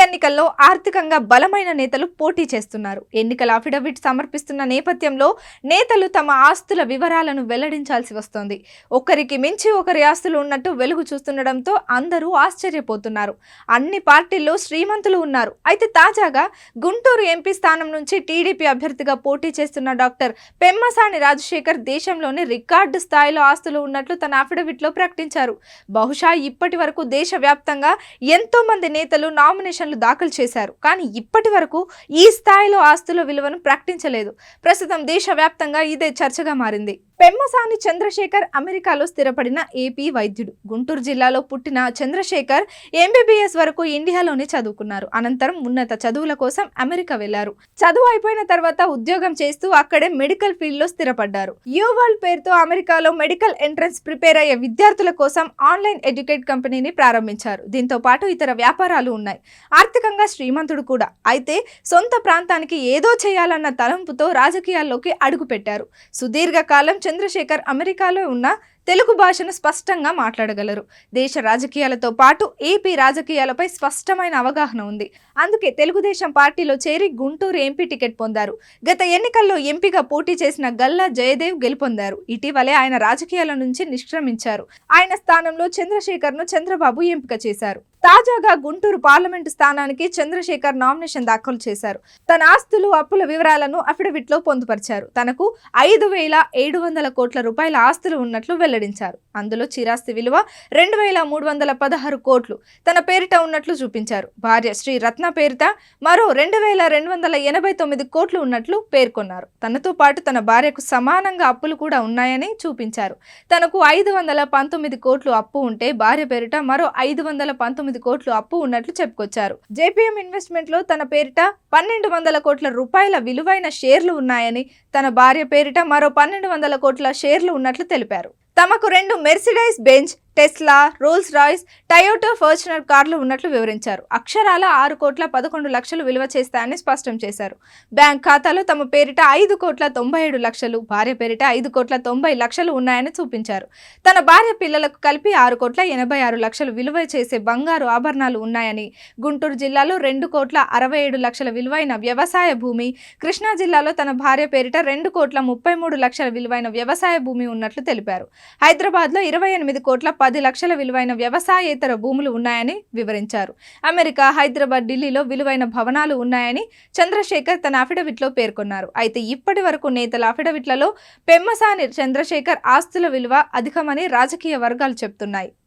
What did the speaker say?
ఎన్నికల్లో ఆర్థికంగా బలమైన నేతలు పోటీ చేస్తున్నారు. ఎన్నికల అఫిడవిట్ సమర్పిస్తున్న నేపథ్యంలో నేతలు తమ ఆస్తుల వివరాలను వెల్లడించాల్సి వస్తోంది. ఒకరికి మించి ఒకరి ఆస్తులు ఉన్నట్టు వెలుగు చూస్తుండటంతో అందరూ ఆశ్చర్యపోతున్నారు. అన్ని పార్టీల్లో శ్రీమంతులు ఉన్నారు. అయితే తాజాగా గుంటూరు ఎంపీ స్థానం నుంచి టీడీపీ అభ్యర్థిగా పోటీ చేస్తున్న డాక్టర్ పెమ్మసాని రాజశేఖర్ దేశంలోని రికార్డు స్థాయిలో ఆస్తులు ఉన్నట్లు తన అఫిడవిట్లో ప్రకటించారు. బహుశా ఇప్పటి వరకు దేశవ్యాప్తంగా ఎంతో మంది నేతలు నామినేషన్లు దాఖలు చేశారు. కానీ ఇప్పటి వరకు ఈ స్థాయిలో ఆస్తుల విలువను ప్రకటించలేదు. ప్రస్తుతం దేశవ్యాప్తంగా ఇదే చర్చగా మారింది. పెమ్మసాని చంద్రశేఖర్ అమెరికాలో స్థిరపడిన ఏపీ వైద్యుడు. గుంటూరు జిల్లాలో పుట్టిన చంద్రశేఖర్ ఎంబీబీఎస్ వరకు ఇండియాలోనే చదువుకున్నారు. అనంతరం ఉన్నత చదువుల కోసం అమెరికా వెళ్లారు. చదువు అయిపోయిన తర్వాత ఉద్యోగం చేస్తూ అక్కడే మెడికల్ ఫీల్డ్ లో స్థిరపడ్డారు. యువర్ల్డ్ పేరుతో అమెరికాలో మెడికల్ ఎంట్రన్స్ ప్రిపేర్ అయ్యే విద్యార్థుల కోసం ఆన్లైన్ ఎడ్యుకేట్ కంపెనీని ప్రారంభించారు. దీంతో పాటు ఇతర వ్యాపారాలు ఉన్నాయి. ఆర్థికంగా శ్రీమంతుడు కూడా. అయితే సొంత ప్రాంతానికి ఏదో చేయాలన్న తలంపుతో రాజకీయాల్లోకి అడుగుపెట్టారు. సుదీర్ఘకాలం చంద్రశేఖర్ అమెరికాలో ఉన్న తెలుగు భాషను స్పష్టంగా మాట్లాడగలరు. దేశ రాజకీయాలతో పాటు ఏపీ రాజకీయాలపై స్పష్టమైన అవగాహన ఉంది. అందుకే తెలుగుదేశం పార్టీలో చేరి గుంటూరు ఎంపీ టికెట్ పొందారు. గత ఎన్నికల్లో ఎంపీగా పోటీ చేసిన గల్లా జయదేవ్ గెలుపొందారు. ఇటీవలే ఆయన రాజకీయాల నుంచి నిష్క్రమించారు. ఆయన స్థానంలో చంద్రశేఖర్ను చంద్రబాబు ఎంపిక చేశారు. తాజాగా గుంటూరు పార్లమెంటు స్థానానికి చంద్రశేఖర్ నామినేషన్ దాఖలు చేశారు. తన ఆస్తులు, అప్పుల వివరాలను అఫిడవిట్లో పొందుపరిచారు. తనకు 5,700 కోట్ల రూపాయల ఆస్తులు ఉన్నట్లు వెల్లడించారు. అందులో చిరాస్తి విలువ 2,316 కోట్లు తన పేరిట ఉన్నట్లు చూపించారు. భార్య శ్రీ రత్న పేరిట మరో 2,289 కోట్లు ఉన్నట్లు పేర్కొన్నారు. తనతో పాటు తన భార్యకు సమానంగా అప్పులు కూడా ఉన్నాయని చూపించారు. తనకు 519 కోట్లు అప్పు ఉంటే భార్య పేరిట మరో 519 కోట్లు అప్పు ఉన్నట్లు చెప్పుకొచ్చారు. జేపీఎం ఇన్వెస్ట్మెంట్ లో తన పేరిట 1,200 కోట్ల రూపాయల విలువైన షేర్లు ఉన్నాయని, తన భార్య పేరిట మరో 1,200 కోట్ల షేర్లు ఉన్నట్లు తెలిపారు. తమకు 2 Mercedes Benz, Tesla, Rolls Royce, Toyota Fortuner కార్లు ఉన్నట్లు వివరించారు. అక్షరాల 6,11,00,000 విలువ చేస్తాయని స్పష్టం చేశారు. బ్యాంక్ ఖాతాలో తమ పేరిట 5,97,00,000, భార్య పేరిట 5,90,00,000 ఉన్నాయని చూపించారు. తన భార్య పిల్లలకు కలిపి 6,86,00,000 విలువ చేసే బంగారు ఆభరణాలు ఉన్నాయని, గుంటూరు జిల్లాలో 2,67,00,000 విలువైన వ్యవసాయ భూమి, కృష్ణా జిల్లాలో తన భార్య పేరిట 2,33,00,000 విలువైన వ్యవసాయ భూమి ఉన్నట్లు తెలిపారు. హైదరాబాద్ లో 28,10,00,000 విలువైన వ్యవసాయేతర భూములు ఉన్నాయని వివరించారు. అమెరికా, హైదరాబాద్, ఢిల్లీలో విలువైన భవనాలు ఉన్నాయని చంద్రశేఖర్ తన అఫిడవిట్లో పేర్కొన్నారు. అయితే ఇప్పటి వరకు నేతల అఫిడవిట్లలో పెమ్మసాని చంద్రశేఖర్ ఆస్తుల విలువ అధికమని రాజకీయ వర్గాలు చెబుతున్నాయి.